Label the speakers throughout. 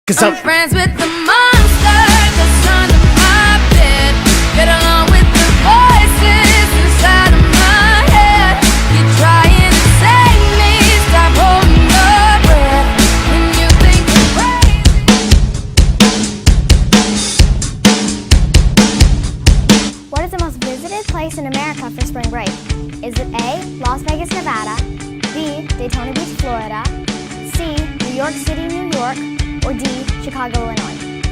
Speaker 1: 'Cause
Speaker 2: I'm friends with the monster that's under my bed. Get along with the voices inside of my head. You're trying to save me, stop holding your breath. When you think you're crazy.
Speaker 3: What is the most visited place in America for spring break? Is it A, Las Vegas, Nevada, B, Daytona Beach, Florida, C, New York City, New York, or D, Chicago, Illinois?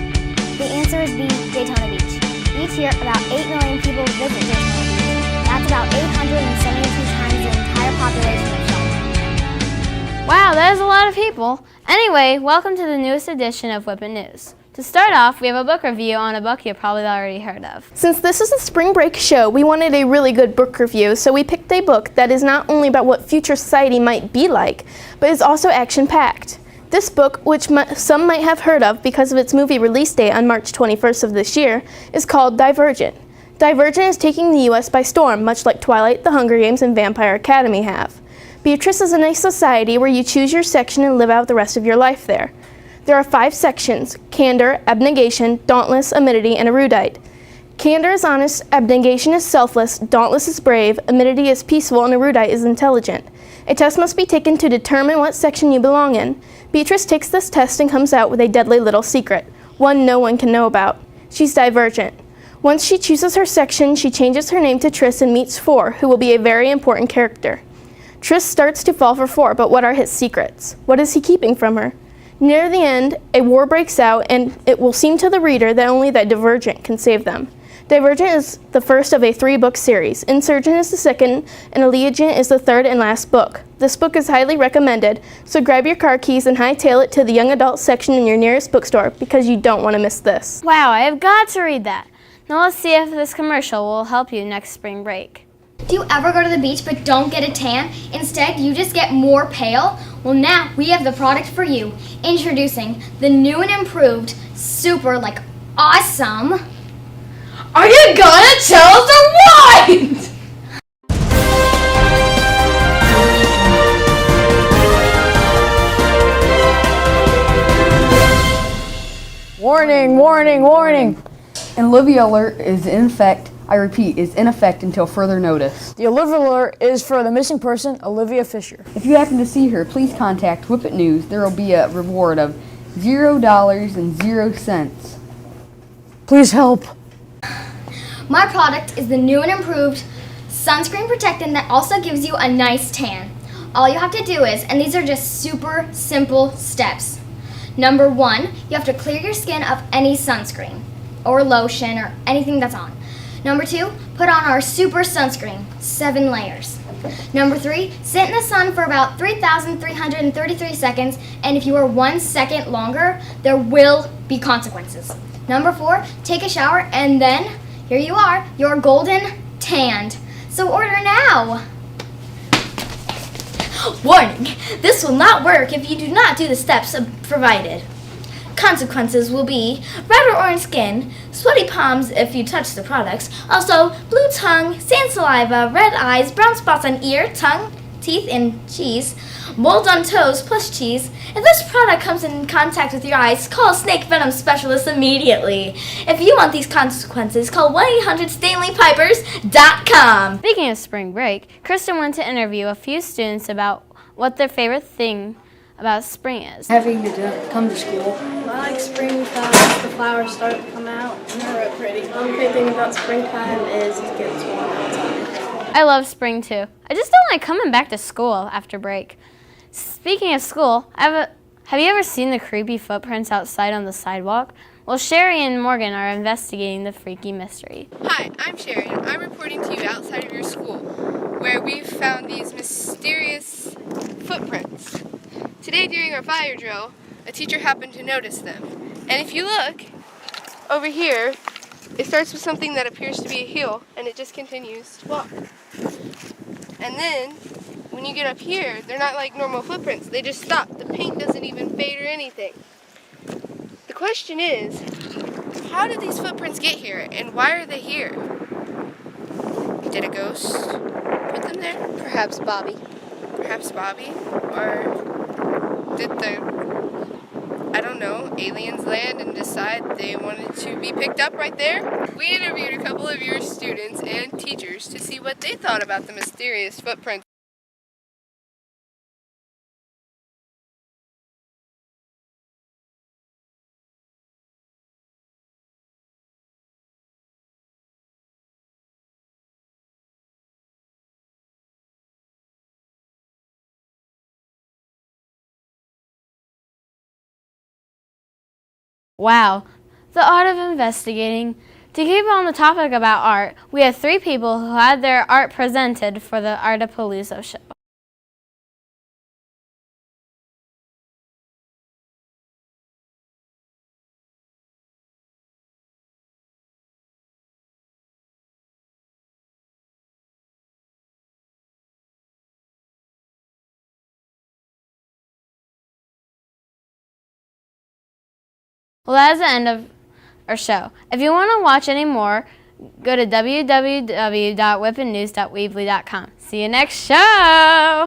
Speaker 3: The answer is B, Daytona Beach. Each year, about 8 million people visit Daytona Beach. That's about 872 times the entire population of Charlotte.
Speaker 4: Wow, that is a lot of people. Anyway, welcome to the newest edition of Whippet News. To start off, we have a book review on a book you've probably already heard of.
Speaker 5: Since this is a spring break show, we wanted a really good book review, so we picked a book that is not only about what future society might be like, but is also action-packed. This book, which some might have heard of because of its movie release date on March 21st of this year, is called Divergent. Divergent is taking the U.S. by storm, much like Twilight, The Hunger Games, and Vampire Academy have. Beatrice is in a society where you choose your section and live out the rest of your life there. There are 5 sections: candor, abnegation, dauntless, amity, and erudite. Candor is honest, abnegation is selfless, dauntless is brave, amity is peaceful, and erudite is intelligent. A test must be taken to determine what section you belong in. Beatrice takes this test and comes out with a deadly little secret, one no one can know about. She's divergent. Once she chooses her section, she changes her name to Tris and meets Four, who will be a very important character. Tris starts to fall for Four, but what are his secrets? What is he keeping from her? Near the end, a war breaks out, and it will seem to the reader that only the Divergent can save them. Divergent is the first of a 3-book series. Insurgent is the second, and Allegiant is the third and last book. This book is highly recommended, so grab your car keys and hightail it to the young adult section in your nearest bookstore because you don't want to miss this.
Speaker 4: Wow, I have got to read that. Now let's see if this commercial will help you next spring break.
Speaker 3: Do you ever go to the beach but don't get a tan? Instead, you just get more pale? Well, now we have the product for you. Introducing the new and improved, super, awesome...
Speaker 2: Are you gonna tell us or what?
Speaker 6: Warning, warning, warning! An Olivia alert is in effect, I repeat, is in effect until further notice.
Speaker 7: The Olivia alert is for the missing person, Olivia Fisher.
Speaker 6: If you happen to see her, please contact Whippet News. There will be a reward of $0.00.
Speaker 7: Please help.
Speaker 3: My product is the new and improved sunscreen protectant that also gives you a nice tan. All you have to do is, and these are just super simple steps. Number 1, you have to clear your skin of any sunscreen or lotion or anything that's on. Number 2, put on our super sunscreen, 7 layers. Number 3, sit in the sun for about 3,333 seconds, and if you are 1 second longer, there will be consequences. Number 4, take a shower, and then here you are, you're golden tanned. So order now.
Speaker 8: Warning! This will not work if you do not do the steps provided. Consequences will be red or orange skin, sweaty palms if you touch the products, also blue tongue, sand saliva, red eyes, brown spots on ear, tongue, teeth, and cheese, mold on toes plus cheese. If this product comes in contact with your eyes, call a snake venom specialist immediately. If you want these consequences, call 1-800-StanleyPipers.com.
Speaker 4: Speaking of spring break, Kristen went to interview a few students about what their favorite thing about spring is.
Speaker 9: Having to come to school.
Speaker 10: I like springtime. The flowers start to come out and they're real pretty. The only great thing about springtime is it gets warm outside.
Speaker 4: I love spring too. I just don't like coming back to school after break. Speaking of school, have you ever seen the creepy footprints outside on the sidewalk? Well, Sherry and Morgan are investigating the freaky mystery.
Speaker 11: Hi, I'm Sherry, and I'm reporting to you outside of your school, where we've found these mysterious footprints. Today during our fire drill, a teacher happened to notice them. And if you look over here, it starts with something that appears to be a heel, and it just continues to walk. And then, when you get up here, they're not like normal footprints. They just stop. The paint doesn't even fade or anything. The question is, how did these footprints get here, and why are they here? Did a ghost put them there?
Speaker 8: Perhaps Bobby.
Speaker 11: Perhaps Bobby? Or did the I don't know, aliens land and decide they wanted to be picked up right there? We interviewed a couple of your students and teachers to see what they thought about the mysterious footprints.
Speaker 4: Wow, the art of investigating. To keep on the topic about art, we have 3 people who had their art presented for the Artapalooza show. Well, that is the end of our show. If you want to watch any more, go to www.whippetnews.weebly.com. See you next show!